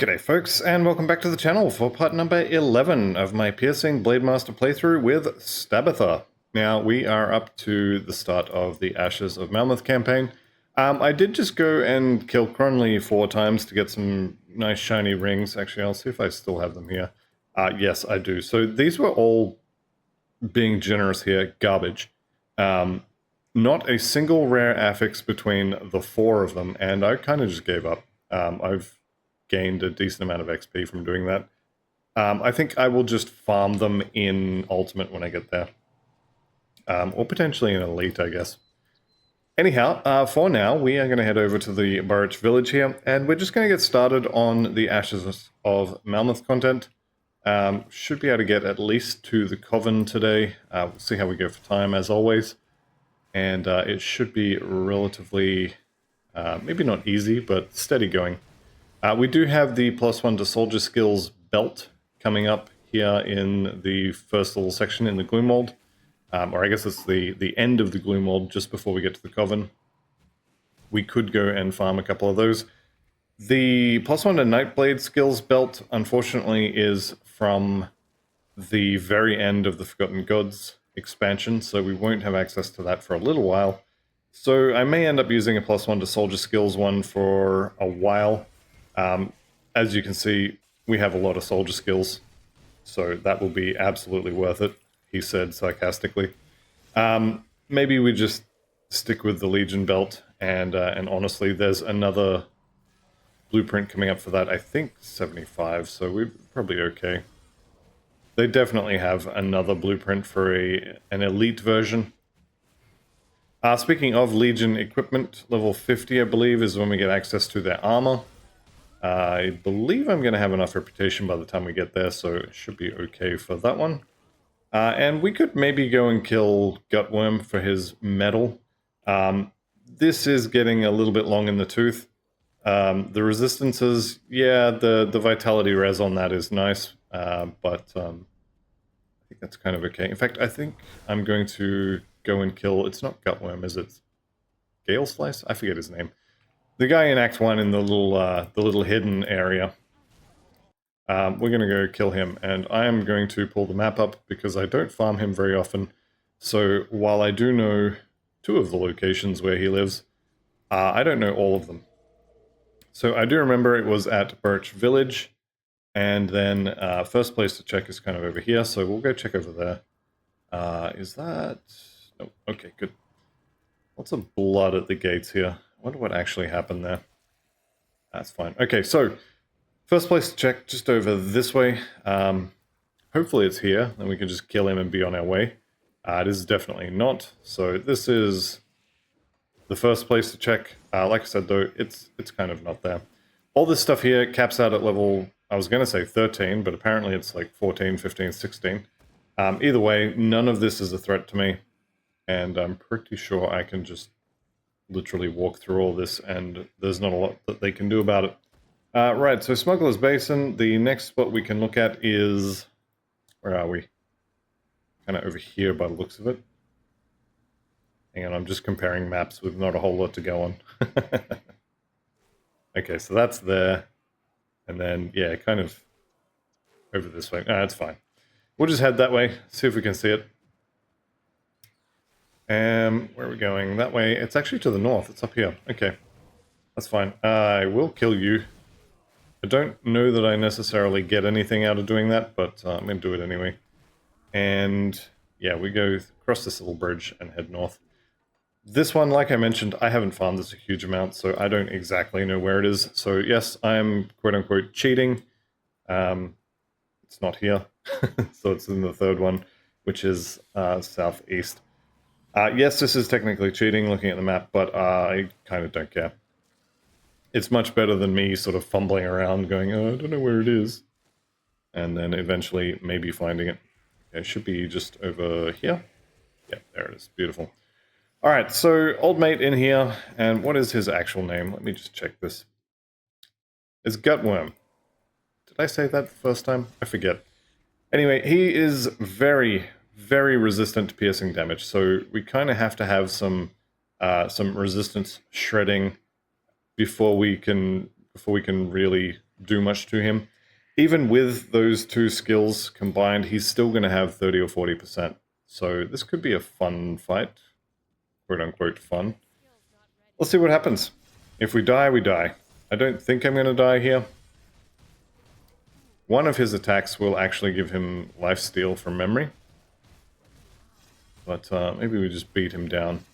G'day folks, and welcome back to the channel for part number 11 of my Piercing Blademaster playthrough with Stabitha. Now, we are up to the start of the Ashes of Malmouth campaign. I did just go and kill Cronley 4 times to get some nice shiny rings. Actually, I'll see if I still have them here. Yes, I do. So these were all, being generous here, garbage. Not a single rare affix between the 4 of them, and I kind of just gave up. I've gained a decent amount of XP from doing that. I think I will just farm them in Ultimate when I get there. Or potentially in Elite, I guess. Anyhow, for now, we are going to head over to the Burridge village here, and we're just going to get started on the Ashes of Malmouth content. Should be able to get at least to the Coven today. We'll see how we go for time, as always. And it should be relatively, maybe not easy, but steady going. We do have the +1 to soldier skills belt coming up here in the first little section in the Gloomwald. Or I guess it's the end of the Gloomwald, just before we get to the Coven. We could go and farm a couple of those. The +1 to Nightblade skills belt, unfortunately, is from the very end of the Forgotten Gods expansion, so we won't have access to that for a little while. So I may end up using a +1 to soldier skills one for a while. As you can see, we have a lot of soldier skills, so that will be absolutely worth it, he said sarcastically. Maybe we just stick with the Legion belt, and honestly, there's another blueprint coming up for that, I think 75, so we're probably okay. They definitely have another blueprint for an elite version. Speaking of Legion equipment, level 50, I believe, is when we get access to their armor. I believe I'm going to have enough reputation by the time we get there, so it should be okay for that one. And we could maybe go and kill Gutworm for his medal. This is getting a little bit long in the tooth. The resistances, yeah, the vitality res on that is nice, but I think that's kind of okay. In fact, I think I'm going to go and kill, it's not Gutworm, is it? Gale Slice? I forget his name. The guy in Act 1 in the little hidden area. We're going to go kill him, and I am going to pull the map up because I don't farm him very often. So while I do know 2 of the locations where he lives, I don't know all of them. So I do remember it was at Birch Village, and then first place to check is kind of over here, so we'll go check over there. Is that... No, okay, good. Lots of blood at the gates here. I wonder what actually happened there. That's fine. Okay, so first place to check, just over this way. Hopefully it's here, then we can just kill him and be on our way. It is definitely not. So this is the first place to check. Like I said, though, it's kind of not there. All this stuff here caps out at level, I was going to say 13, but apparently it's like 14, 15, 16. Either way, none of this is a threat to me, and I'm pretty sure I can just literally walk through all this, and there's not a lot that they can do about it. Right, so Smuggler's Basin, the next spot we can look at is... Where are we? Kind of over here by the looks of it. Hang on, I'm just comparing maps with not a whole lot to go on. Okay, so that's there. And then, yeah, kind of over this way. No, that's fine. We'll just head that way, see if we can see it. Where are we going? That way. It's actually to the north. It's up here. Okay. That's fine. I will kill you. I don't know that I necessarily get anything out of doing that, but I'm going to do it anyway. And yeah, we go across this little bridge and head north. This one, like I mentioned, I haven't farmed this a huge amount, so I don't exactly know where it is. So yes, I'm quote-unquote cheating. It's not here. So it's in the third one, which is southeast. Yes, this is technically cheating looking at the map, but I kind of don't care. It's much better than me sort of fumbling around going, oh, I don't know where it is. And then eventually maybe finding it. Okay, it should be just over here. Yeah, there it is. Beautiful. Alright, so old mate in here, and what is his actual name? Let me just check this. It's Gutworm. Did I say that the first time? I forget. Anyway, he is very, very resistant to piercing damage, so we kind of have to have some resistance shredding before we can really do much to him. Even with those two skills combined, he's still going to have 30 or 40%. So this could be a fun fight. Quote unquote fun. Let's see what happens. If we die, we die. I don't think I'm going to die here. One of his attacks will actually give him lifesteal from memory. But maybe we just beat him down.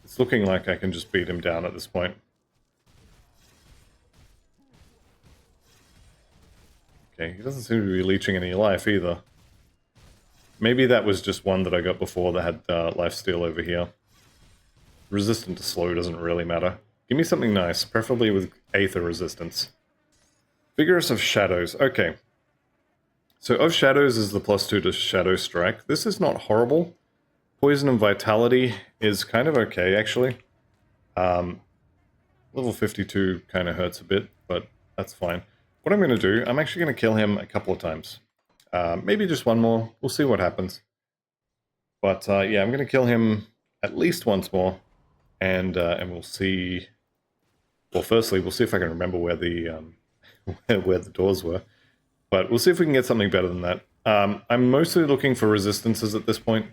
It's looking like I can just beat him down at this point. Okay, he doesn't seem to be leeching any life either. Maybe that was just one that I got before that had lifesteal over here. Resistant to slow doesn't really matter. Give me something nice, preferably with Aether resistance. Vigorous of Shadows. Okay. So of Shadows is the +2 to Shadow Strike. This is not horrible. Poison and Vitality is kind of okay, actually. Level 52 kind of hurts a bit, but that's fine. What I'm going to do, I'm actually going to kill him a couple of times. Maybe just one more. We'll see what happens. But yeah, I'm going to kill him at least once more. And we'll see... Well, firstly, we'll see if I can remember where the where the doors were. But we'll see if we can get something better than that. I'm mostly looking for resistances at this point.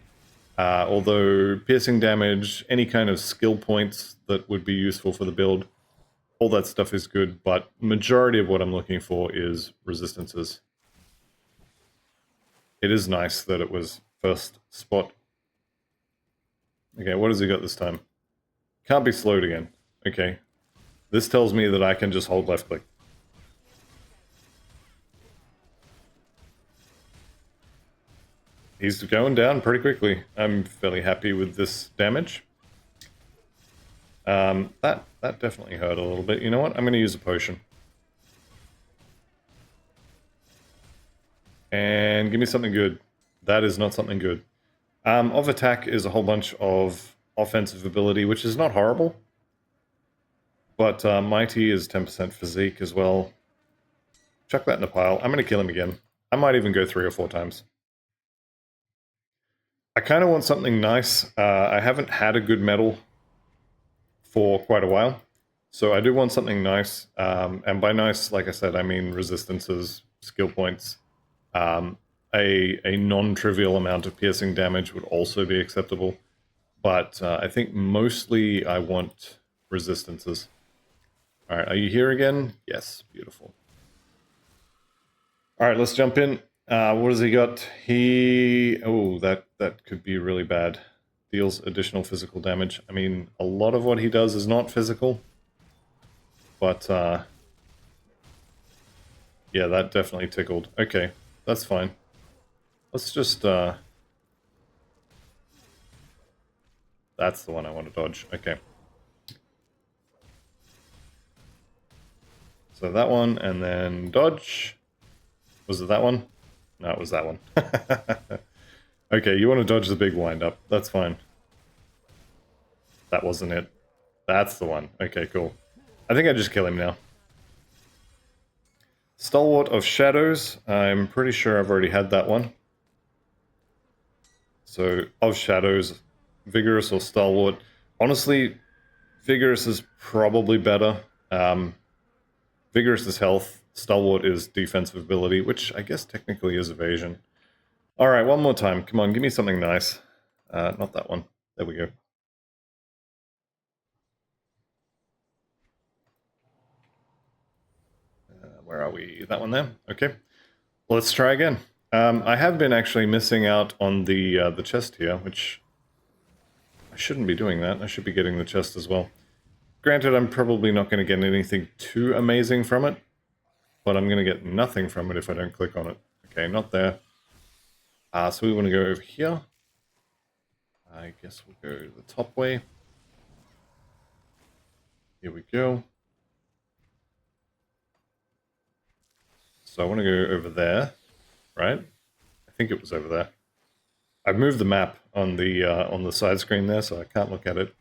Although piercing damage, any kind of skill points that would be useful for the build, all that stuff is good, but majority of what I'm looking for is resistances. It is nice that it was first spot. Okay, what has he got this time? Can't be slowed again. Okay. This tells me that I can just hold left click. He's going down pretty quickly. I'm fairly happy with this damage. That definitely hurt a little bit. You know what? I'm going to use a potion. And give me something good. That is not something good. Of attack is a whole bunch of offensive ability, which is not horrible. But Mighty is 10% physique as well. Chuck that in a pile. I'm going to kill him again. I might even go 3 or 4 times. I kind of want something nice. I haven't had a good medal for quite a while. So I do want something nice. And by nice, like I said, I mean resistances, skill points. A non-trivial amount of piercing damage would also be acceptable. But I think mostly I want resistances. Alright, are you here again? Yes, beautiful. Alright, let's jump in. What has he got? Oh, that could be really bad. Deals additional physical damage. I mean, a lot of what he does is not physical. But, yeah, that definitely tickled. Okay, that's fine. Let's just, that's the one I want to dodge. Okay. So that one, and then dodge. Was it that one? No, it was that one. Okay, you want to dodge the big wind-up. That's fine. That wasn't it. That's the one. Okay, cool. I think I just kill him now. Stalwart of Shadows. I'm pretty sure I've already had that one. So, of Shadows, Vigorous or Stalwart. Honestly, Vigorous is probably better. Vigorous is health. Stalwart is defensive ability, which I guess technically is evasion. Alright, one more time. Come on, give me something nice. Not that one. There we go. Where are we? That one there? Okay. Let's try again. I have been actually missing out on the chest here, which I shouldn't be doing that. I should be getting the chest as well. Granted, I'm probably not going to get anything too amazing from it, but I'm going to get nothing from it if I don't click on it. Okay, not there. So we want to go over here. I guess we'll go the top way. Here we go. So I want to go over there, right? I think it was over there. I've moved the map on the side screen there, so I can't look at it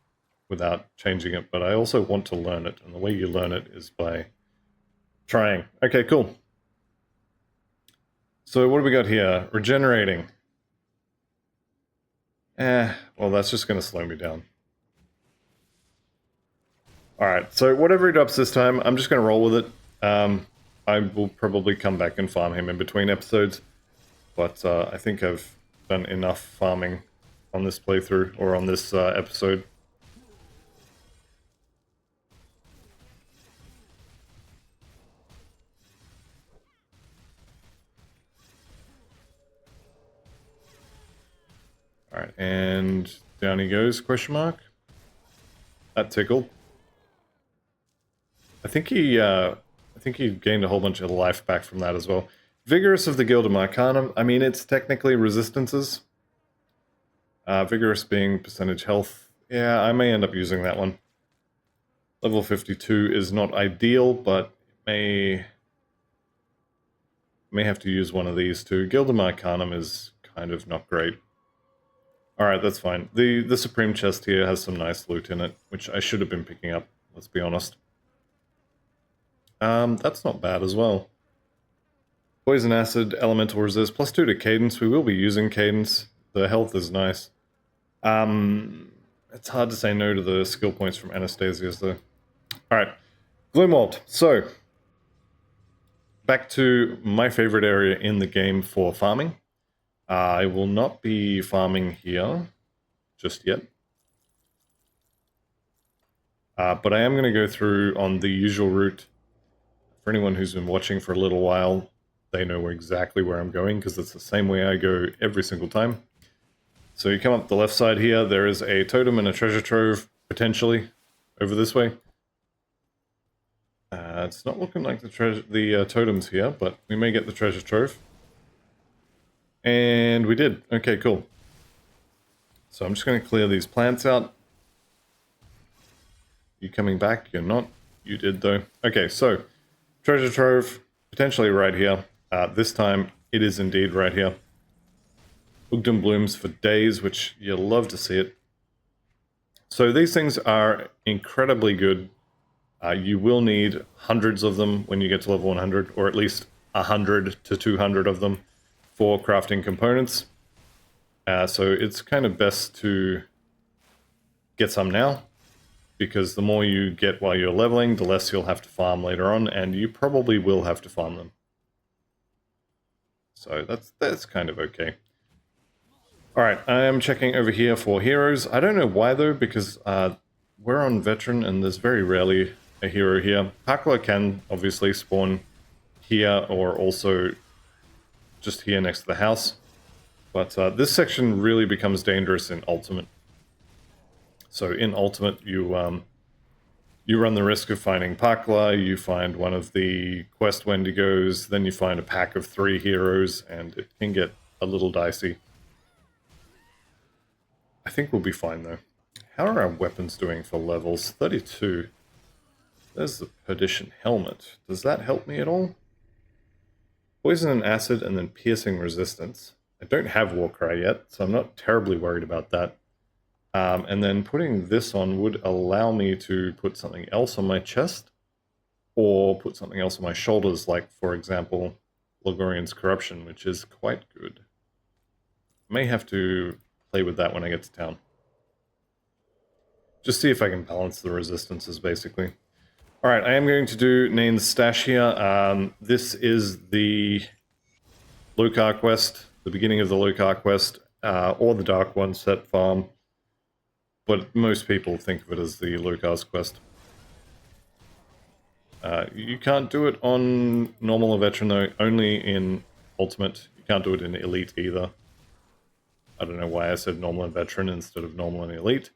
without changing it, but I also want to learn it, and the way you learn it is by trying. Okay, cool. So what do we got here? Regenerating. Well, that's just going to slow me down. Alright, so whatever he drops this time, I'm just going to roll with it. I will probably come back and farm him in between episodes, but I think I've done enough farming on this playthrough, or on this episode. Alright, and down he goes, question mark. That tickled. I think he gained a whole bunch of life back from that as well. Vigorous of the Guild of Arcanum. I mean, it's technically resistances. Vigorous being percentage health. Yeah, I may end up using that one. Level 52 is not ideal, but may have to use one of these too. Guild of Arcanum is kind of not great. Alright, that's fine. The Supreme chest here has some nice loot in it, which I should have been picking up, let's be honest. That's not bad as well. Poison Acid, Elemental Resist, +2 to Cadence. We will be using Cadence. The health is nice. It's hard to say no to the skill points from Anastasia's though. Alright, Gloomwald. So, back to my favorite area in the game for farming. I will not be farming here just yet. But I am going to go through on the usual route. For anyone who's been watching for a little while, they know exactly where I'm going, because it's the same way I go every single time. So you come up the left side here, there is a totem and a treasure trove, potentially, over this way. It's not looking like the totem's here, but we may get the treasure trove. And we did. Okay, cool. So I'm just going to clear these plants out. You coming back? You're not. You did, though. Okay, so treasure trove, potentially right here. This time, it is indeed right here. Ugden blooms for days, which you'll love to see it. So these things are incredibly good. You will need hundreds of them when you get to level 100, or at least 100 to 200 of them for crafting components. So it's kind of best to get some now, because the more you get while you're leveling, the less you'll have to farm later on, and you probably will have to farm them. So that's kind of okay. Alright, I am checking over here for heroes. I don't know why though, because we're on veteran and there's very rarely a hero here. Pakla can obviously spawn here, or also just here next to the house. But this section really becomes dangerous in Ultimate. So in Ultimate, you run the risk of finding Pakla, you find one of the quest Wendigos, then you find a pack of 3 heroes, and it can get a little dicey. I think we'll be fine though. How are our weapons doing for levels? 32. There's the Perdition Helmet. Does that help me at all? Poison and Acid, and then Piercing Resistance. I don't have Warcry yet, so I'm not terribly worried about that. And then putting this on would allow me to put something else on my chest, or put something else on my shoulders, like, for example, Logorian's Corruption, which is quite good. May have to play with that when I get to town. Just see if I can balance the resistances, basically. Alright, I am going to do Nain's Stash here. This is the Lokar quest, the beginning of the Lokar quest, or the Dark One set farm. But most people think of it as the Lokar's quest. You can't do it on normal or veteran though, only in Ultimate. You can't do it in Elite either. I don't know why I said normal and veteran instead of normal and elite.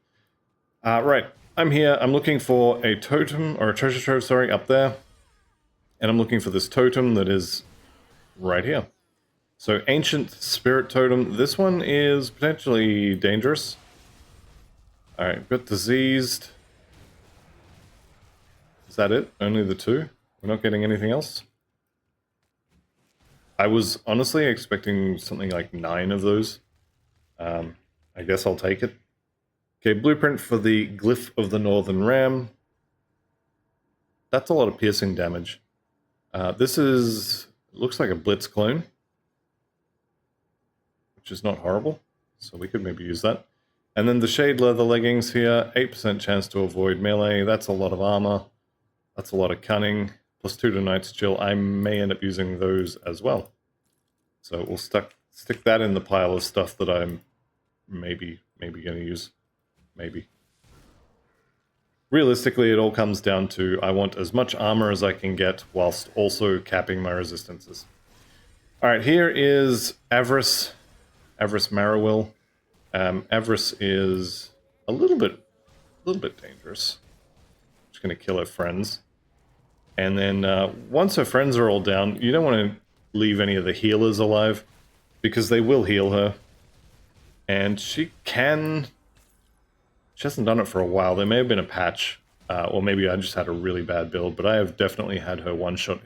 Right, I'm here. I'm looking for a totem, or a treasure trove, sorry, up there. And I'm looking for this totem that is right here. So, Ancient Spirit Totem. This one is potentially dangerous. Alright, got Diseased. Is that it? Only the 2? We're not getting anything else? I was honestly expecting something like 9 of those. I guess I'll take it. Okay, blueprint for the Glyph of the Northern Ram. That's a lot of piercing damage. This looks like a Blitz clone, which is not horrible, so we could maybe use that. And then the Shade Leather Leggings here, 8% chance to avoid melee. That's a lot of armor. That's a lot of cunning. +2 to Knight's Chill, I may end up using those as well. So we'll stick that in the pile of stuff that I'm maybe going to use. Maybe. Realistically, it all comes down to I want as much armor as I can get whilst also capping my resistances. Alright, here is Avarice. Avarice Marrowill. Avarice is a little bit dangerous. Just going to kill her friends. And then once her friends are all down, you don't want to leave any of the healers alive, because they will heal her. And she hasn't done it for a while. There may have been a patch, or maybe I just had a really bad build, but I have definitely had her one-shot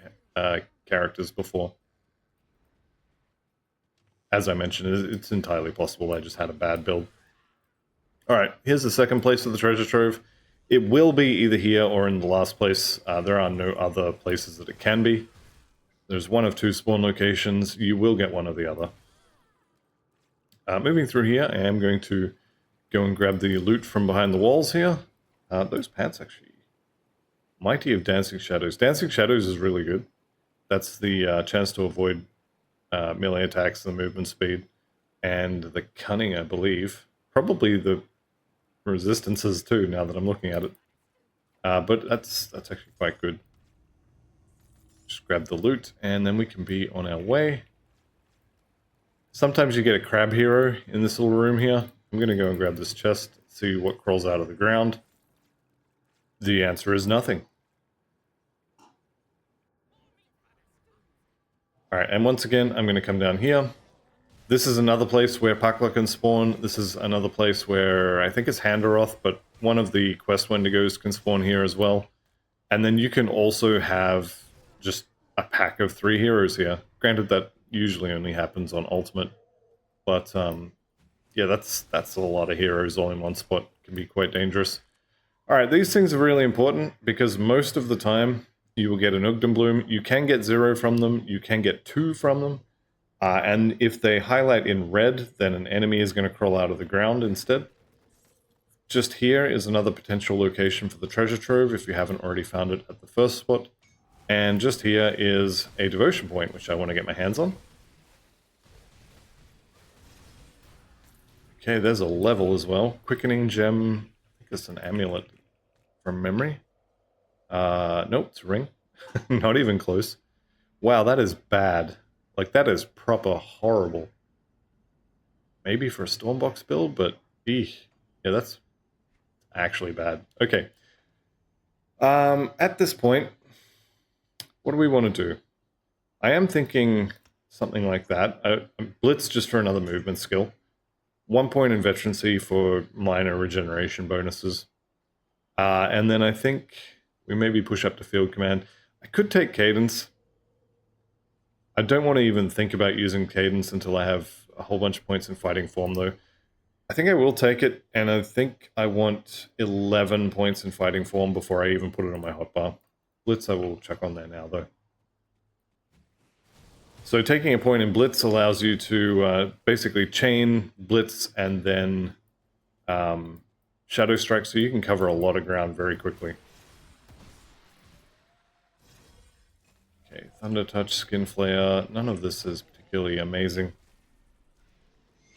characters before. As I mentioned, it's entirely possible I just had a bad build. Alright, here's the second place of the treasure trove. It will be either here or in the last place. There are no other places that it can be. There's one of two spawn locations. You will get one or the other. Moving through here, I am going to go and grab the loot from behind the walls here. Those pants actually... Mighty of Dancing Shadows. Dancing Shadows is really good. That's the chance to avoid melee attacks, the movement speed, and the cunning, I believe. Probably the resistances too, now that I'm looking at it. But that's actually quite good. Just grab the loot, and then we can be on our way. Sometimes you get a crab hero in this little room here. I'm going to go and grab this chest, see what crawls out of the ground. The answer is nothing. Alright, and once again, I'm going to come down here. This is another place where Pakla can spawn. This is another place where I think it's Handaroth, but one of the quest Wendigos can spawn here as well. And then you can also have just a pack of 3 heroes here. Granted, that usually only happens on Ultimate. But, yeah, that's a lot of heroes all in one spot. It can be quite dangerous. Alright, these things are really important because most of the time you will get an Ugdenbloom. You can get 0 from them. You can get 2 from them. And if they highlight in red, then an enemy is going to crawl out of the ground instead. Just here is another potential location for the treasure trove if you haven't already found it at the first spot. And just here is a devotion point, which I want to get my hands on. Okay, there's a level as well. Quickening gem. I think it's an amulet from memory. Nope, it's a ring. Not even close. Wow, that is bad. Like, that is proper horrible. Maybe for a Stormbox build, but eesh. Yeah, that's actually bad. Okay. At this point, what do we want to do? I am thinking something like that. Blitz just for another movement skill. 1 point in veterancy for minor regeneration bonuses. And then I think we maybe push up to field command. I could take cadence. I don't want to even think about using cadence until I have a whole bunch of points in fighting form, though. I think I will take it, and I think I want 11 points in fighting form before I even put it on my hotbar. Blitz I will chuck on there now, though. So taking a point in Blitz allows you to basically chain Blitz and then Shadow Strike, so you can cover a lot of ground very quickly. Okay, Thunder Touch, Skin Flare, none of this is particularly amazing.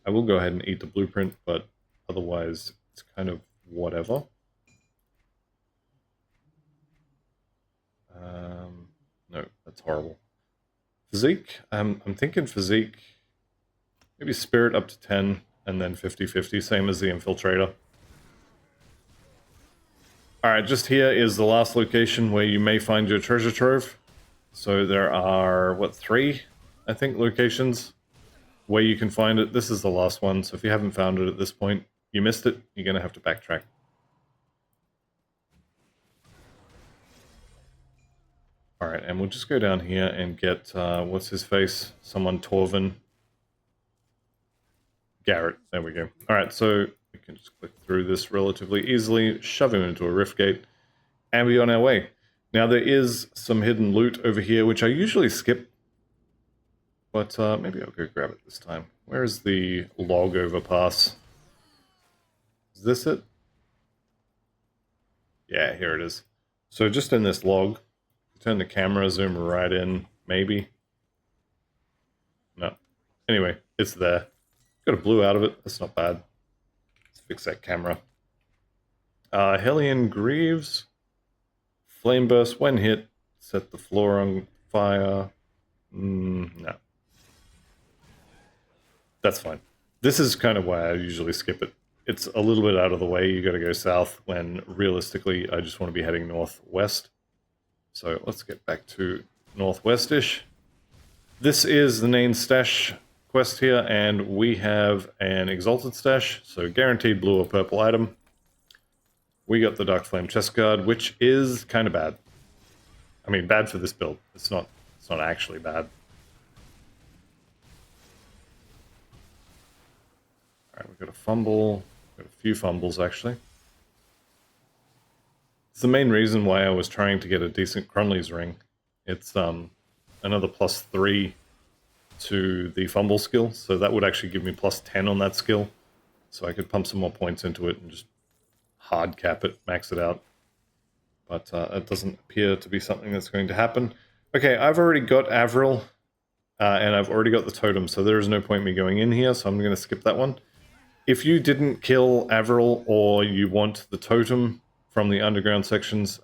I will go ahead and eat the blueprint, but otherwise it's kind of whatever. No, that's horrible. Physique, I'm thinking Physique, maybe Spirit up to 10, and then 50-50, same as the Infiltrator. Alright, just here is the last location where you may find your treasure trove. So there are, what, 3, I think, locations where you can find it. This is the last one, so if you haven't found it at this point, you missed it, you're going to have to backtrack. Alright, and we'll just go down here and get, what's his face? Someone Torvin. Garrett, there we go. Alright, so we can just click through this relatively easily, shove him into a rift gate, and be on our way. Now there is some hidden loot over here, which I usually skip, but maybe I'll go grab it this time. Where is the log overpass? Is this it? Yeah, here it is. So just in this log, turn the camera, zoom right in, maybe. No. Anyway, it's there. Got a blue out of it. That's not bad. Let's fix that camera. Hellion Greaves. Flame burst when hit. Set the floor on fire. No. That's fine. This is kind of why I usually skip it. It's a little bit out of the way. You got to go south when realistically I just want to be heading northwest. So let's get back to northwestish. This is the main stash quest here, and we have an exalted stash, so guaranteed blue or purple item. We got the Dark Flame chest guard, which is kind of bad. I mean, bad for this build. It's not actually bad. Alright, we've got a fumble. Got a few fumbles, actually. It's the main reason why I was trying to get a decent Crunley's ring. It's another +3 to the fumble skill, so that would actually give me +10 on that skill. So I could pump some more points into it and just hard cap it, max it out. But it doesn't appear to be something that's going to happen. Okay, I've already got Avril, and I've already got the totem, so there is no point me going in here, so I'm going to skip that one. If you didn't kill Avril or you want the totem from the underground sections,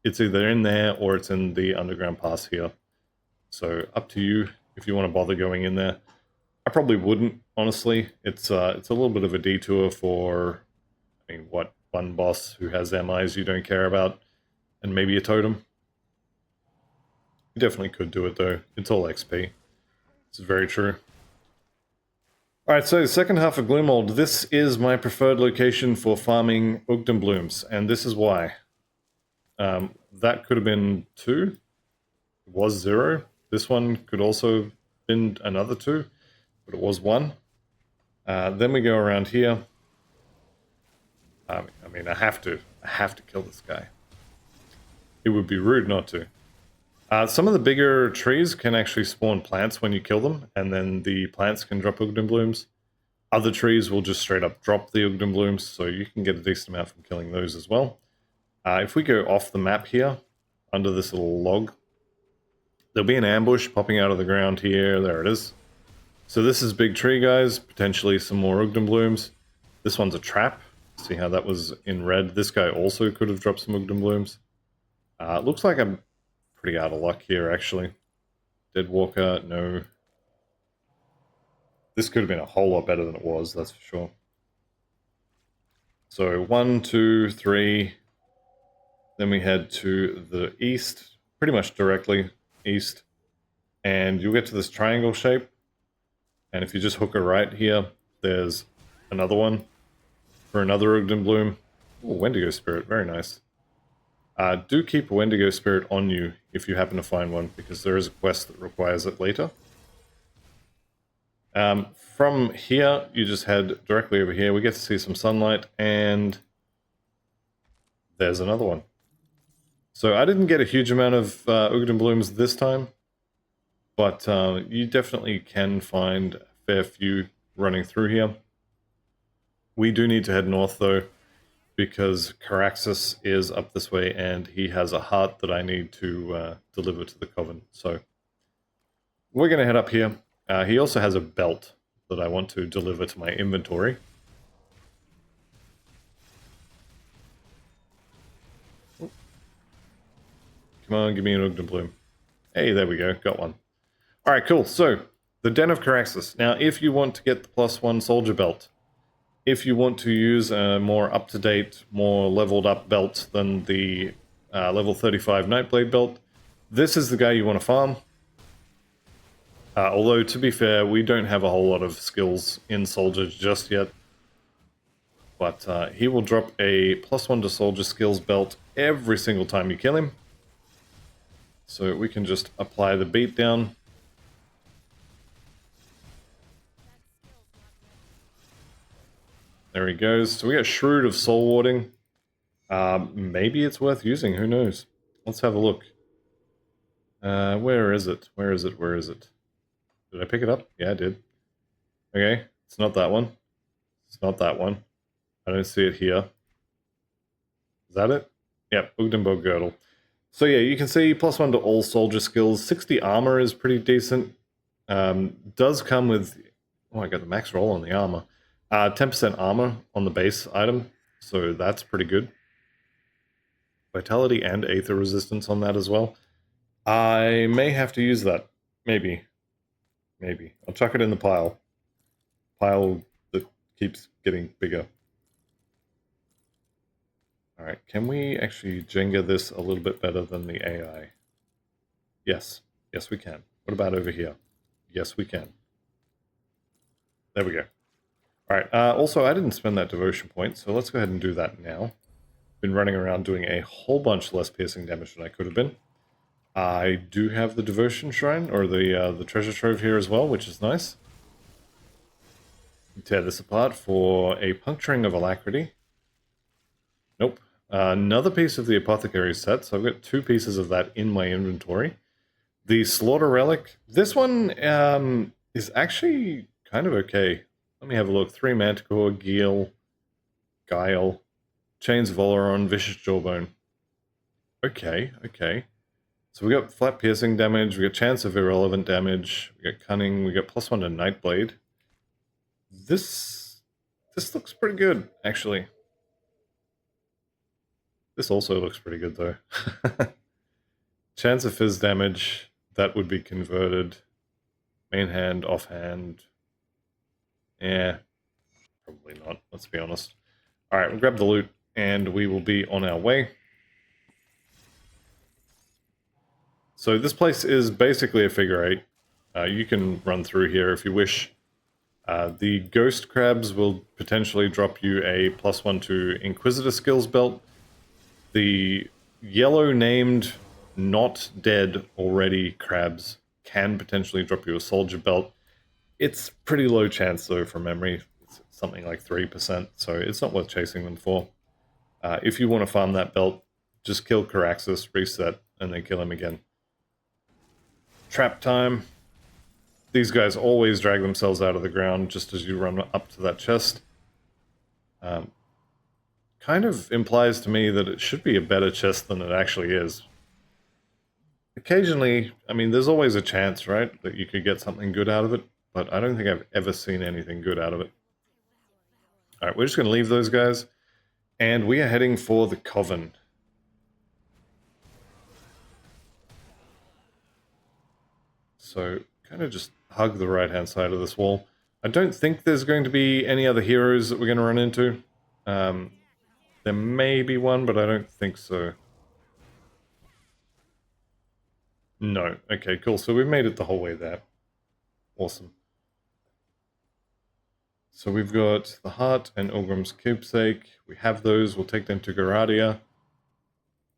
it's either in there or it's in the underground pass here. So up to you if you want to bother going in there. I probably wouldn't, honestly. It's a little bit of a detour for, I mean, what, one boss who has MIs you don't care about, and maybe a totem. You definitely could do it though. It's all XP. It's very true. Alright, so the second half of Gloomwald. This is my preferred location for farming Ugdenblooms, and this is why. That could have been 2. It was 0. This one could also have been another 2, but it was 1. Then we go around here. I mean, I have to kill this guy. It would be rude not to. Some of the bigger trees can actually spawn plants when you kill them, and then the plants can drop Ugdenblooms. Other trees will just straight up drop the Ugdenblooms, so you can get a decent amount from killing those as well. If we go off the map here, under this little log, there'll be an ambush popping out of the ground here. There it is. So this is big tree, guys. Potentially some more Ugdenblooms. This one's a trap. See how that was in red? This guy also could have dropped some Ugdenblooms. Looks like I'm pretty out of luck here, actually. Deadwalker, no. This could have been a whole lot better than it was, that's for sure. So 1, 2, 3. Then we head to the east, pretty much directly east. And you'll get to this triangle shape. And if you just hook a right here, there's another one for another Ugdenbloom. Ooh, Wendigo Spirit, very nice. Do keep a Wendigo Spirit on you if you happen to find one, because there is a quest that requires it later. From here, you just head directly over here. We get to see some sunlight, and there's another one. So I didn't get a huge amount of Ugdenblooms this time, but you definitely can find a fair few running through here. We do need to head north, though, because Caraxus is up this way, and he has a heart that I need to deliver to the Coven. So we're going to head up here. He also has a belt that I want to deliver to my inventory. Come on, give me an Ugdenbloom. Hey, there we go, got one. Alright, cool. So, the Den of Caraxus. Now, if you want to get the +1 soldier belt, if you want to use a more up-to-date, more leveled up belt than the level 35 Nightblade belt, this is the guy you want to farm. Although, to be fair, we don't have a whole lot of skills in soldier just yet. But he will drop a +1 to soldier skills belt every single time you kill him. So we can just apply the beatdown. There he goes. So we got Shrewd of Soul Warding. Maybe it's worth using, who knows? Let's have a look. Where is it? Where is it? Where is it? Did I pick it up? Yeah, I did. Okay, it's not that one. It's not that one. I don't see it here. Is that it? Yep, Ugdenbog Girdle. So yeah, you can see +1 to all soldier skills. 60 armor is pretty decent. Does come with, oh, I got the max roll on the armor. 10% armor on the base item, so that's pretty good. Vitality and Aether resistance on that as well. I may have to use that. Maybe. Maybe. I'll chuck it in the pile. Pile that keeps getting bigger. Alright, can we actually Jenga this a little bit better than the AI? Yes. Yes, we can. What about over here? Yes, we can. There we go. Alright, also I didn't spend that devotion point, so let's go ahead and do that now. Been running around doing a whole bunch less piercing damage than I could have been. I do have the devotion shrine, or the treasure trove here as well, which is nice. Tear this apart for a puncturing of alacrity. Nope. Another piece of the apothecary set, so I've got 2 pieces of that in my inventory. The slaughter relic. This one is actually kind of okay. Let me have a look. 3 manticore, guile, chains of Oleron, vicious jawbone. Okay, okay. So we got flat piercing damage, we got chance of irrelevant damage, we got cunning, we got +1 to Nightblade. This looks pretty good, actually. This also looks pretty good, though. Chance of fizz damage, that would be converted. Main hand, offhand. Yeah, probably not, let's be honest. Alright, we'll grab the loot, and we will be on our way. So this place is basically a figure 8. You can run through here if you wish. The ghost crabs will potentially drop you a +1 to Inquisitor skills belt. The yellow named not dead already crabs can potentially drop you a soldier belt. It's pretty low chance though from memory. It's something like 3%, so it's not worth chasing them for. If you want to farm that belt, just kill Caraxus, reset, and then kill him again. Trap time. These guys always drag themselves out of the ground just as you run up to that chest. Kind of implies to me that it should be a better chest than it actually is. Occasionally, I mean, there's always a chance, right, that you could get something good out of it, but I don't think I've ever seen anything good out of it. Alright, we're just going to leave those guys, and we are heading for the Coven. So, kind of just hug the right-hand side of this wall. I don't think there's going to be any other heroes that we're going to run into. There may be one, but I don't think so. No. Okay, cool. So we've made it the whole way there. Awesome. So we've got the Heart and Ilgrim's Keepsake. We have those. We'll take them to Garadia.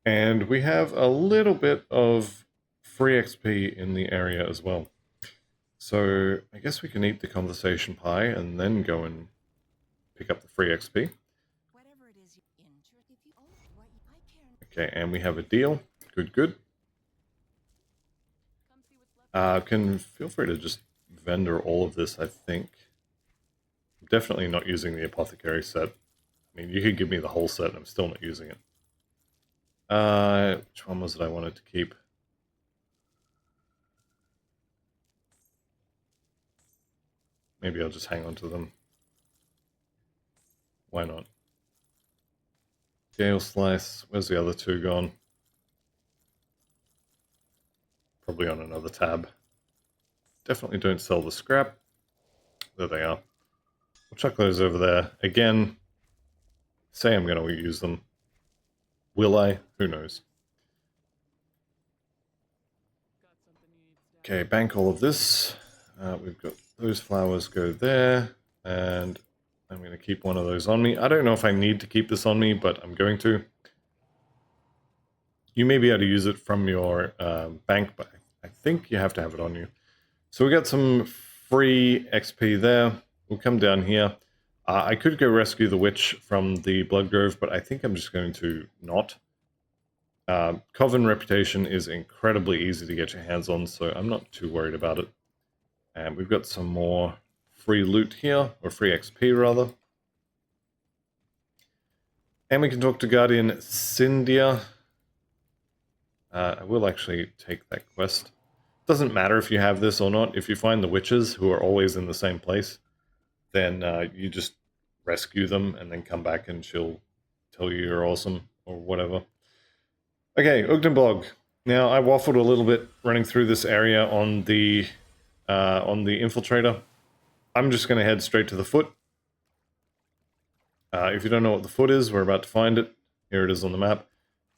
And we have a little bit of free XP in the area as well. So I guess we can eat the conversation pie and then go and pick up the free XP. Okay, and we have a deal. Good, good. Can feel free to just vendor all of this, I think. I'm definitely not using the apothecary set. I mean, you could give me the whole set and I'm still not using it. Which one was it I wanted to keep? Maybe I'll just hang on to them. Why not? Gale Slice. Where's the other 2 gone? Probably on another tab. Definitely don't sell the scrap. There they are. We'll chuck those over there. Again, say I'm going to use them. Will I? Who knows? Okay, bank all of this. We've got those flowers go there, and I'm going to keep one of those on me. I don't know if I need to keep this on me, but I'm going to. You may be able to use it from your bank, but I think you have to have it on you. So we got some free XP there. We'll come down here. I could go rescue the witch from the Blood Grove, but I think I'm just going to not. Coven reputation is incredibly easy to get your hands on, so I'm not too worried about it. And we've got some more free loot here, or free XP rather. And we can talk to Guardian Cyndia. I will actually take that quest. Doesn't matter if you have this or not. If you find the witches who are always in the same place, then you just rescue them and then come back and she'll tell you you're awesome or whatever. Okay, Ugdenbog. Now I waffled a little bit running through this area on the infiltrator. I'm just going to head straight to the foot. If you don't know what the foot is, we're about to find it. Here it is on the map.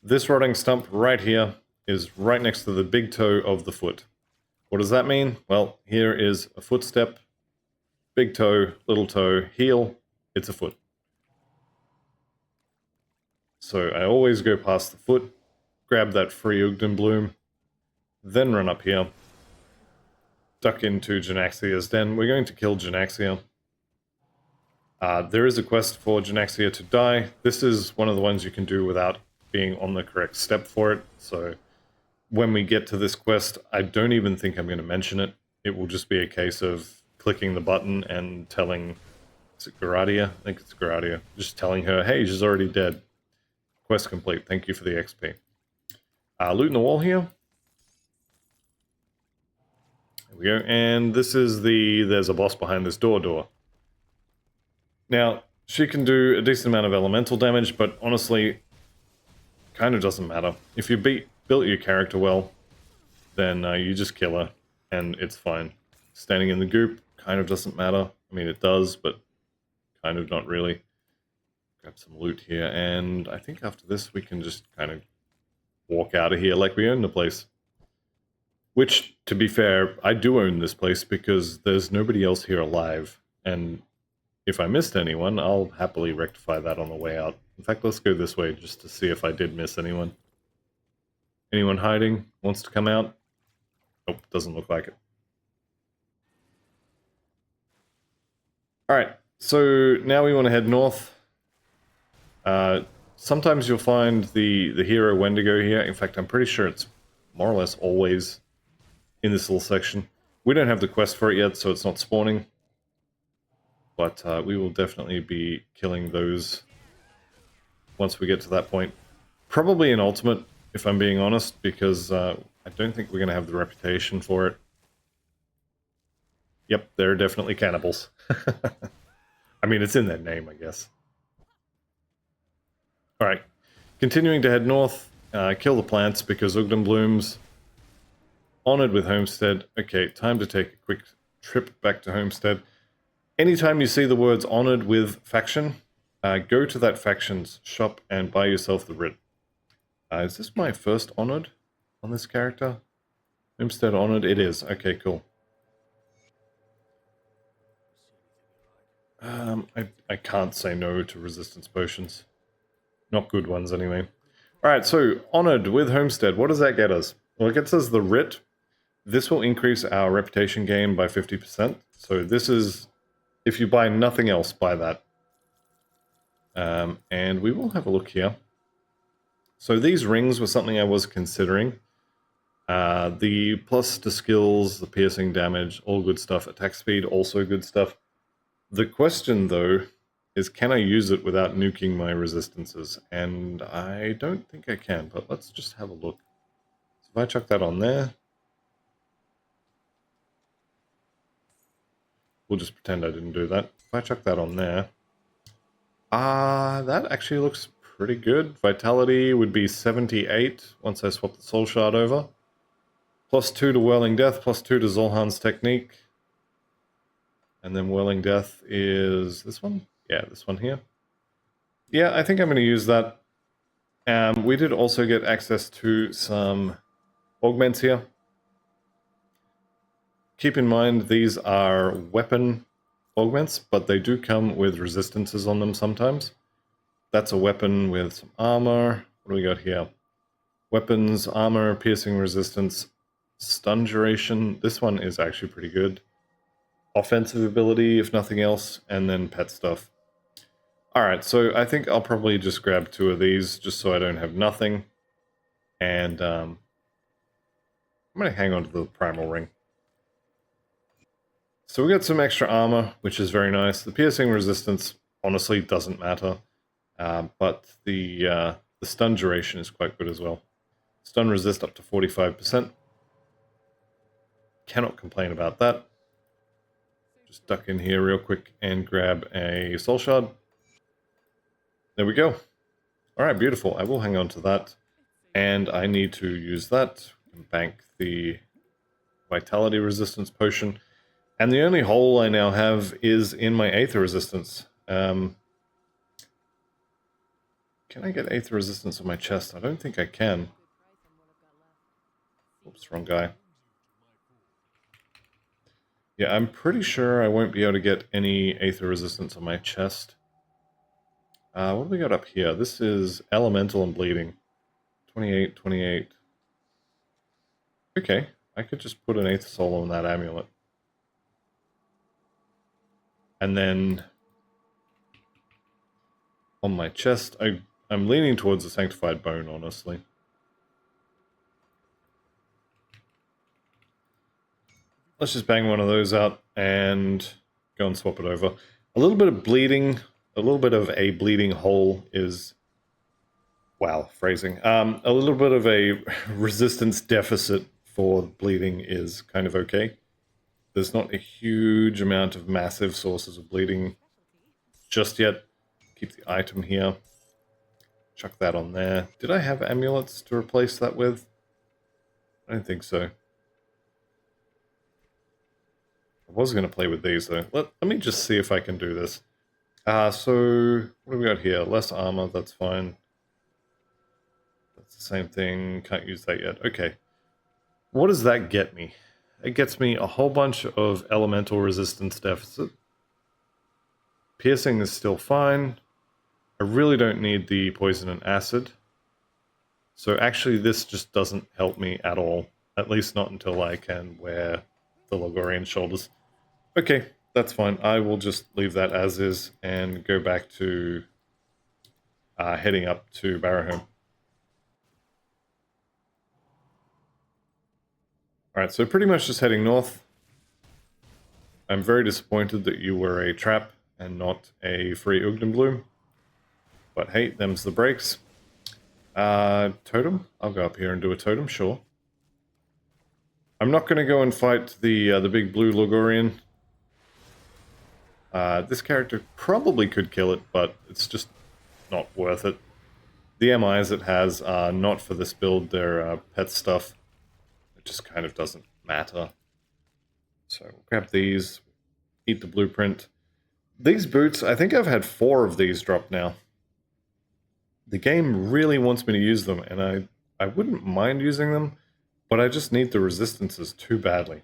This rotting stump right here is right next to the big toe of the foot. What does that mean? Well, here is a footstep, big toe, little toe, heel, it's a foot. So I always go past the foot, grab that free Ugden bloom, then run up here, duck into Janaxia's den. We're going to kill Janaxia. There is a quest for Janaxia to die. This is one of the ones you can do without being on the correct step for it. So when we get to this quest, I don't even think I'm going to mention it. It will just be a case of clicking the button and telling, is it Garadia? I think it's Garadia. Just telling her, hey, she's already dead. Quest complete. Thank you for the XP. Looting the wall here. There we go. And this is there's a boss behind this door. Now, she can do a decent amount of elemental damage, but honestly, kind of doesn't matter. If you built your character well, then you just kill her, and it's fine. Standing in the goop kind of doesn't matter. I mean, it does, but kind of not really. Grab some loot here, and I think after this we can just kind of walk out of here like we own the place. Which, to be fair, I do own this place because there's nobody else here alive, and if I missed anyone, I'll happily rectify that on the way out. In fact, let's go this way just to see if I did miss anyone. Anyone hiding? Wants to come out? Nope, doesn't look like it. Alright, so now we want to head north. Sometimes you'll find the hero Wendigo here. In fact, I'm pretty sure it's more or less always in this little section. We don't have the quest for it yet, so it's not spawning. But we will definitely be killing those once we get to that point. Probably an ultimate, if I'm being honest, because I don't think we're going to have the reputation for it. Yep, they're definitely cannibals. I mean, it's in their name, I guess. Alright, continuing to head north, kill the plants because Ugden blooms. Honored with Homestead. Okay, time to take a quick trip back to Homestead. Anytime you see the words honored with faction, go to that faction's shop and buy yourself the writ. Is this my first honored on this character? Homestead honored? It is. Okay, cool. I can't say no to resistance potions. Not good ones, anyway. Alright, so honored with Homestead. What does that get us? Well, it gets us the writ. This will increase our reputation gain by 50%. So this is, if you buy nothing else, buy that. And we will have a look here. So these rings were something I was considering. The plus to skills, the piercing damage, all good stuff. Attack speed, also good stuff. The question, though, is can I use it without nuking my resistances? And I don't think I can, but let's just have a look. So if I chuck that on there, we'll just pretend I didn't do that. If I chuck that on there, that actually looks pretty good. Vitality would be 78 once I swap the soul shard over. +2 to Whirling Death, +2 to Zolhan's Technique. And then Whirling Death is this one? Yeah, this one here. Yeah, I think I'm going to use that. We did also get access to some augments here. Keep in mind these are weapon augments, but they do come with resistances on them sometimes. That's a weapon with some armor. What do we got here? Weapons, armor, piercing resistance, stun duration. This one is actually pretty good. Offensive ability, if nothing else, and then pet stuff. Alright, so I think I'll probably just grab 2 of these, just so I don't have nothing. And I'm going to hang on to the primal ring. So we got some extra armor, which is very nice. The piercing resistance, honestly, doesn't matter. But the stun duration is quite good as well. Stun resist up to 45%. Cannot complain about that. Just duck in here real quick and grab a soul shard. There we go. Alright, beautiful. I will hang on to that. And I need to use that. Bank the vitality resistance potion. And the only hole I now have is in my Aether resistance. Can I get Aether resistance on my chest? I don't think I can. Oops, wrong guy. Yeah, I'm pretty sure I won't be able to get any Aether resistance on my chest. What do we got up here? This is Elemental and Bleeding. 28, 28. Okay, I could just put an Aether Soul on that amulet. And then on my chest, I'm leaning towards the Sanctified Bone, honestly. Let's just bang one of those out and go and swap it over. A little bit of bleeding, a little bit of a bleeding hole is... Wow, phrasing. A little bit of a resistance deficit for bleeding is kind of okay. There's not a huge amount of massive sources of bleeding just yet. Keep the item here. Chuck that on there. Did I have amulets to replace that with? I don't think so. I was going to play with these though. Let me just see if I can do this. So what do we got here? Less armor, that's fine. That's the same thing. Can't use that yet. Okay. What does that get me? It gets me a whole bunch of elemental resistance deficit. Piercing is still fine. I really don't need the poison and acid. So actually this just doesn't help me at all. At least not until I can wear the Logorian shoulders. Okay, that's fine. I will just leave that as is and go back to heading up to Barrowhome. Alright, so pretty much just heading north. I'm very disappointed that you were a trap and not a free Ugdenbloom. But hey, them's the breaks. Totem? I'll go up here and do a totem, sure. I'm not going to go and fight the big blue Logorian. This character probably could kill it, but it's just not worth it. The MIs it has are not for this build, they're pet stuff. It just kind of doesn't matter. So we'll grab these, eat the blueprint. These boots, I think I've had 4 of these drop now. The game really wants me to use them, and I wouldn't mind using them, but I just need the resistances too badly.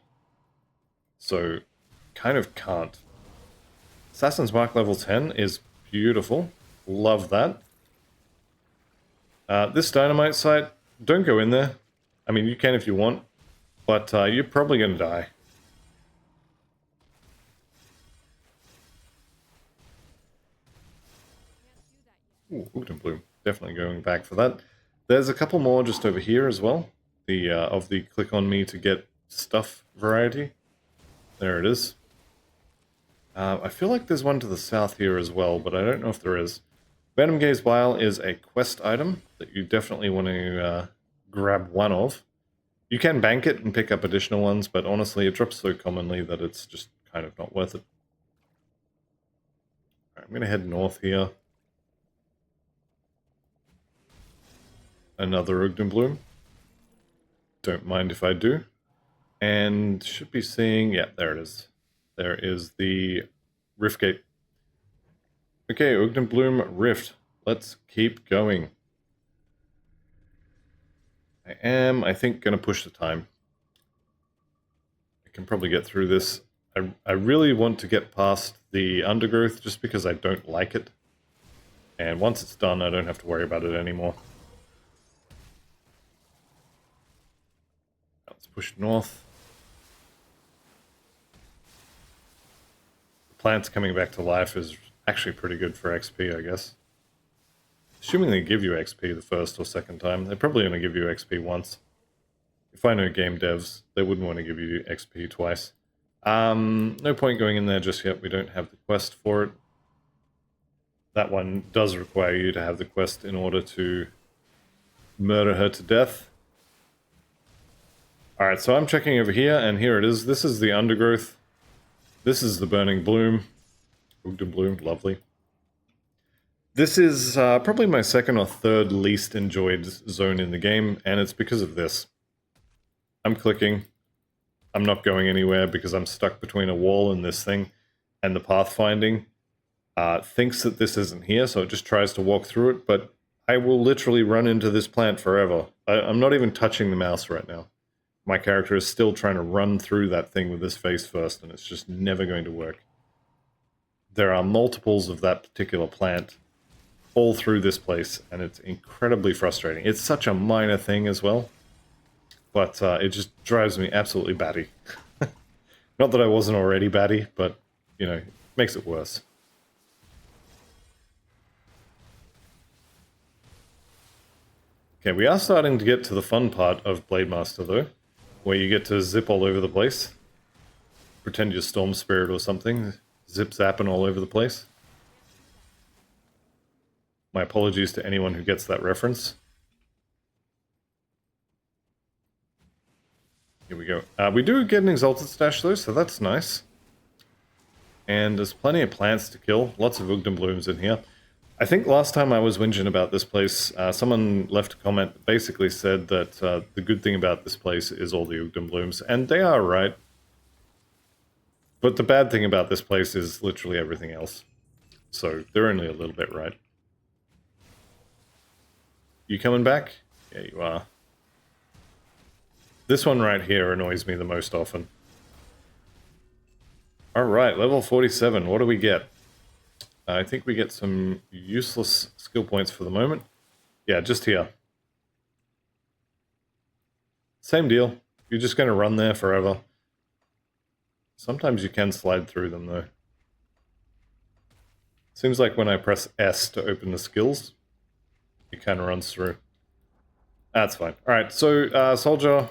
So, kind of can't. Assassin's Mark level 10 is beautiful. Love that. This dynamite site, don't go in there. I mean, you can if you want, but you're probably going to die. Ooh, Ugdenbloom. Definitely going back for that. There's a couple more just over here as well. The of the click on me to get stuff variety. There it is. I feel like there's one to the south here as well, but I don't know if there is. Venom Gaze Bile is a quest item that you definitely want to grab one of. You can bank it and pick up additional ones, but honestly, it drops so commonly that it's just kind of not worth it. Alright, I'm going to head north here. Another Ugdenbloom. Don't mind if I do. And should be seeing... yeah, there it is. There is the Rift Gate. Okay, Ugdenbloom Rift. Let's keep going. I am, I think, going to push the time. I can probably get through this. I really want to get past the undergrowth just because I don't like it. And once it's done, I don't have to worry about it anymore. Let's push north. Plants coming back to life is actually pretty good for XP, I guess. Assuming they give you XP the first or second time. They're probably going to give you XP once. If I know game devs, they wouldn't want to give you XP twice. No point going in there just yet. We don't have the quest for it. That one does require you to have the quest in order to murder her to death. Alright, so I'm checking over here, and here it is. This is the undergrowth. This is the burning bloom. Ugdenbloom, lovely. This is probably my second or third least enjoyed zone in the game, and it's because of this. I'm clicking. I'm not going anywhere because I'm stuck between a wall and this thing, and the pathfinding thinks that this isn't here, so it just tries to walk through it, but I will literally run into this plant forever. I'm not even touching the mouse right now. My character is still trying to run through that thing with his face first, and it's just never going to work. There are multiples of that particular plant all through this place, and it's incredibly frustrating. It's such a minor thing as well, but it just drives me absolutely batty. Not that I wasn't already batty, but, you know, makes it worse. Okay, we are starting to get to the fun part of Blademaster, though, where you get to zip all over the place. Pretend you're Storm Spirit or something. Zip-zapping all over the place. My apologies to anyone who gets that reference. Here we go. We do get an Exalted Stash, though, so that's nice. And there's plenty of plants to kill. Lots of Ugdenblooms in here. I think last time I was whinging about this place, someone left a comment that basically said that the good thing about this place is all the Ugdenblooms, and they are right. But the bad thing about this place is literally everything else. So they're only a little bit right. You coming back? Yeah, you are. This one right here annoys me the most often. Alright, level 47. What do we get? I think we get some useless skill points for the moment. Yeah, just here. Same deal. You're just going to run there forever. Sometimes you can slide through them, though. Seems like when I press S to open the skills, it kind of runs through. That's fine. Alright, so Soldier,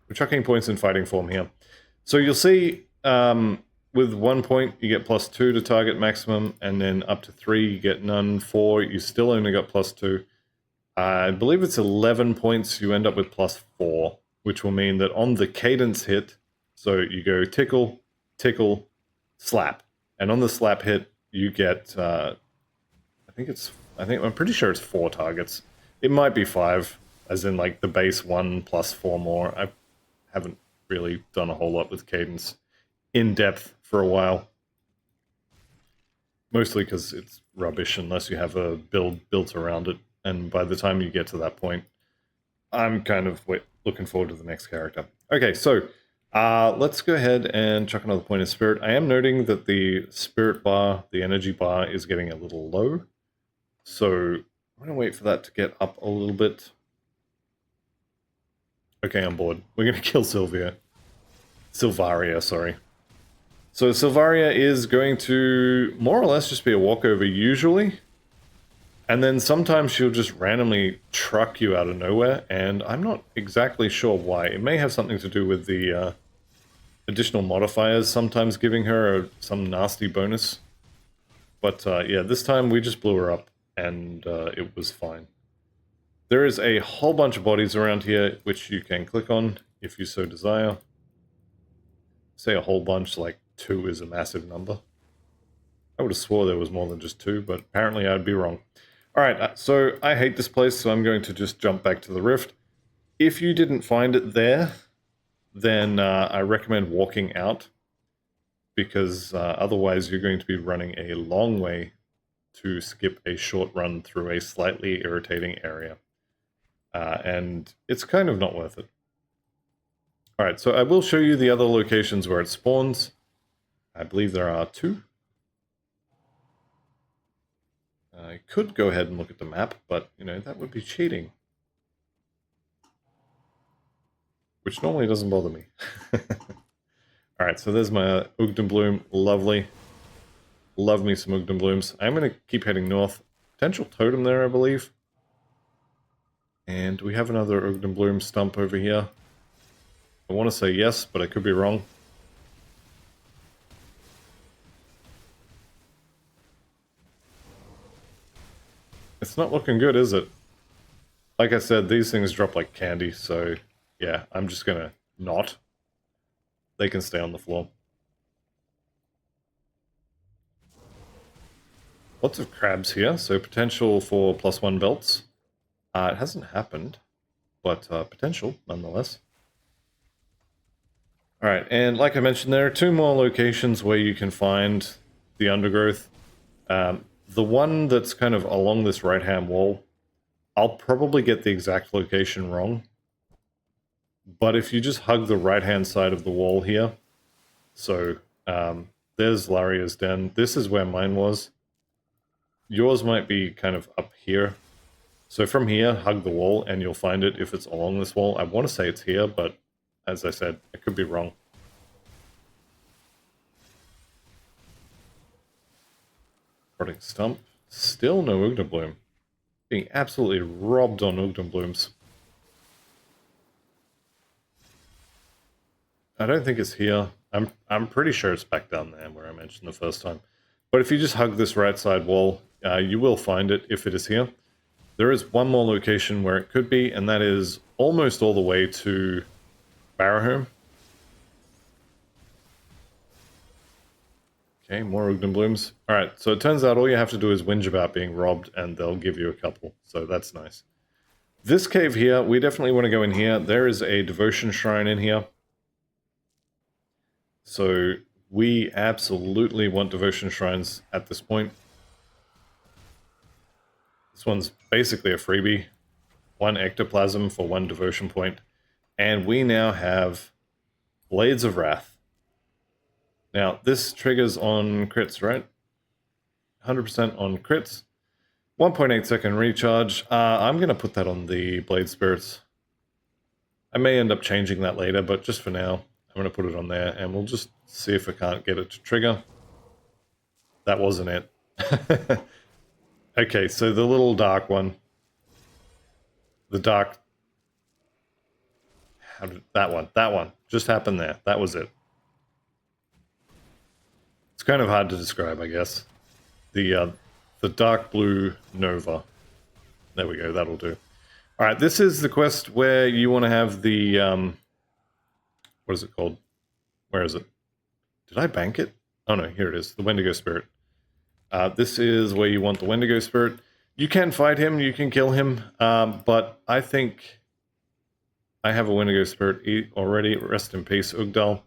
we're chucking points in fighting form here. So you'll see with 1 point you get +2 to target maximum, and then up to 3 you get none. 4 you still only got +2. I believe it's 11 points you end up with +4, which will mean that on the cadence hit, so you go tickle, tickle, slap, and on the slap hit you get I'm pretty sure it's 4 targets. It might be 5, as in like the base 1 plus 4 more. I haven't really done a whole lot with cadence in depth for a while. Mostly because it's rubbish unless you have a build built around it. And by the time you get to that point, I'm kind of looking forward to the next character. Okay, so let's go ahead and chuck another point of spirit. I am noting that the spirit bar, the energy bar, is getting a little low. So I'm going to wait for that to get up a little bit. Okay, I'm bored. We're going to kill Silvaria, sorry. So Silvaria is going to more or less just be a walkover usually. And then sometimes she'll just randomly truck you out of nowhere, and I'm not exactly sure why. It may have something to do with the additional modifiers sometimes giving her some nasty bonus. But yeah, this time we just blew her up, and it was fine. There is a whole bunch of bodies around here, which you can click on if you so desire. Say a whole bunch, like 2 is a massive number. I would have swore there was more than just 2, but apparently I'd be wrong. Alright, so I hate this place, so I'm going to just jump back to the rift. If you didn't find it there, then I recommend walking out, because otherwise you're going to be running a long way to skip a short run through a slightly irritating area. And it's kind of not worth it. Alright, so I will show you the other locations where it spawns. I believe there are 2. I could go ahead and look at the map, but, you know, that would be cheating. Which normally doesn't bother me. Alright, so there's my Ugdenbloom. Lovely. Love me some Ugdenblooms. I'm going to keep heading north. Potential totem there, I believe. And we have another Ugdenbloom stump over here. I want to say yes, but I could be wrong. It's not looking good, is it? Like I said, these things drop like candy, so yeah, I'm just gonna not, they can stay on the floor. Lots of crabs here, so potential for +1 belts. It hasn't happened, but potential nonetheless. Alright, and like I mentioned, there are 2 more locations where you can find the undergrowth. The one that's kind of along this right-hand wall, I'll probably get the exact location wrong. But if you just hug the right-hand side of the wall here, so there's Laria's den. This is where mine was. Yours might be kind of up here. So from here, hug the wall, and you'll find it if it's along this wall. I want to say it's here, but as I said, I could be wrong. Rotting stump. Still no Ugdenbloom. Being absolutely robbed on Ugdenblooms. I don't think it's here. I'm pretty sure it's back down there where I mentioned the first time. But if you just hug this right side wall, you will find it if it is here. There is one more location where it could be, and that is almost all the way to Barrowhome. Okay, more Ugdenblooms. Alright, so it turns out all you have to do is whinge about being robbed, and they'll give you a couple. So that's nice. This cave here, we definitely want to go in here. There is a devotion shrine in here. So we absolutely want devotion shrines at this point. This one's basically a freebie. 1 ectoplasm for 1 devotion point. And we now have Blades of Wrath. Now, this triggers on crits, right? 100% on crits. 1.8 second recharge. I'm going to put that on the Blade Spirits. I may end up changing that later, but just for now, I'm going to put it on there, and we'll just see if I can't get it to trigger. That wasn't it. Okay, so the little dark one. The dark... How did... That one. Just happened there. That was it. It's kind of hard to describe, I guess. The dark blue Nova. There we go, that'll do. Alright, this is the quest where you want to have the... what is it called? Where is it? Did I bank it? Oh no, here it is. The Wendigo Spirit. This is where you want the Wendigo Spirit. You can fight him, you can kill him, but I think I have a Wendigo Spirit already. Rest in peace, Ugdal.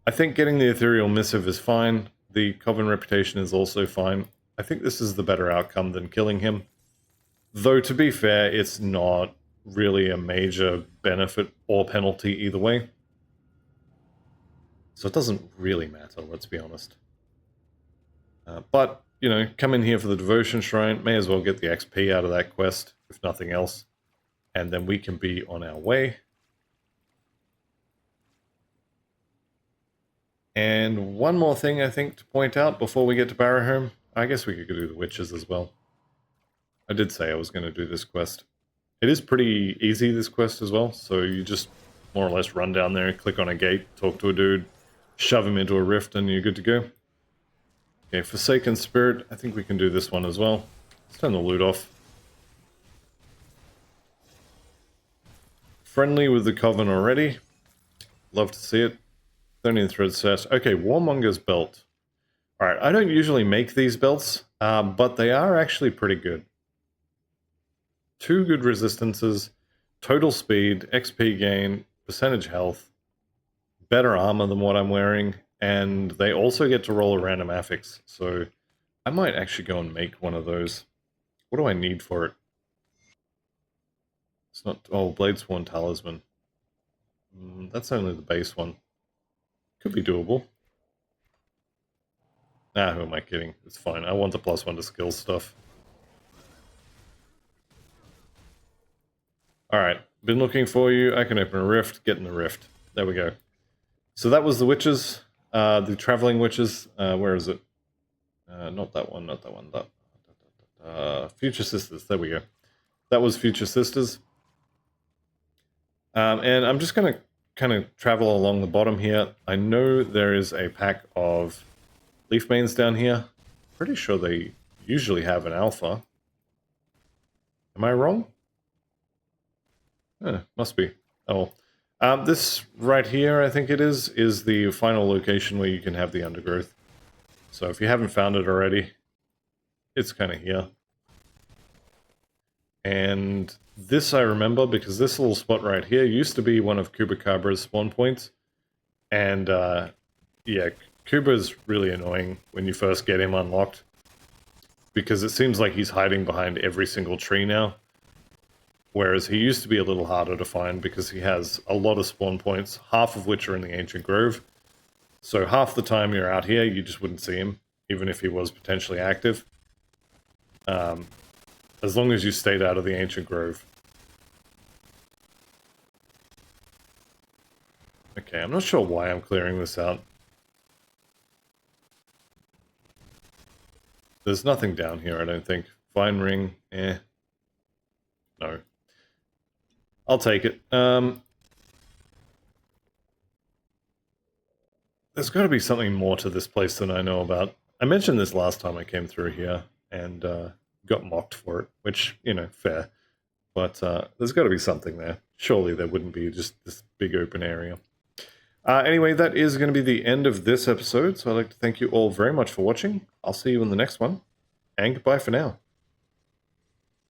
I think getting the Ethereal Missive is fine. The Coven Reputation is also fine. I think this is the better outcome than killing him. Though, to be fair, it's not really a major benefit or penalty either way. So it doesn't really matter, let's be honest. But, you know, come in here for the Devotion Shrine, may as well get the XP out of that quest, if nothing else. And then we can be on our way. And one more thing, I think, to point out before we get to Barrowhome. I guess we could do the Witches as well. I did say I was going to do this quest. It is pretty easy, this quest as well. So you just more or less run down there, click on a gate, talk to a dude, shove him into a rift, and you're good to go. Okay, Forsaken Spirit. I think we can do this one as well. Let's turn the loot off. Friendly with the Coven already. Love to see it. 13 thread set. Okay, Warmonger's Belt. Alright, I don't usually make these belts, but they are actually pretty good. 2 good resistances, total speed, XP gain, percentage health, better armor than what I'm wearing, and they also get to roll a random affix, so I might actually go and make one of those. What do I need for it? It's not... Oh, Bladesworn Talisman. That's only the base one. Could be doable. Nah, who am I kidding? It's fine. I want the +1 to skill stuff. Alright, been looking for you. I can open a rift, get in the rift. There we go. So that was the Witches. The Traveling Witches. Where is it? Not that one, not that one. Future Sisters. There we go. That was Future Sisters. And I'm just going to kind of travel along the bottom here. I know there is a pack of Leaf Mains down here. Pretty sure they usually have an alpha. Am I wrong? Must be. Oh, This right here, I think it is the final location where you can have the undergrowth. So if you haven't found it already, it's kind of here. And this I remember because this little spot right here used to be one of Kubacabra's spawn points. And yeah, Kuba's really annoying when you first get him unlocked, because it seems like he's hiding behind every single tree now. Whereas he used to be a little harder to find because he has a lot of spawn points, half of which are in the Ancient Grove. So half the time you're out here, you just wouldn't see him, even if he was potentially active. As long as you stayed out of the Ancient Grove. Okay, I'm not sure why I'm clearing this out. There's nothing down here, I don't think. Vine ring, no. I'll take it. There's got to be something more to this place than I know about. I mentioned this last time I came through here, and got mocked for it, which, you know, fair. But there's got to be something there. Surely there wouldn't be just this big open area. Anyway, that is going to be the end of this episode, so I'd like to thank you all very much for watching. I'll see you in the next one, and goodbye for now.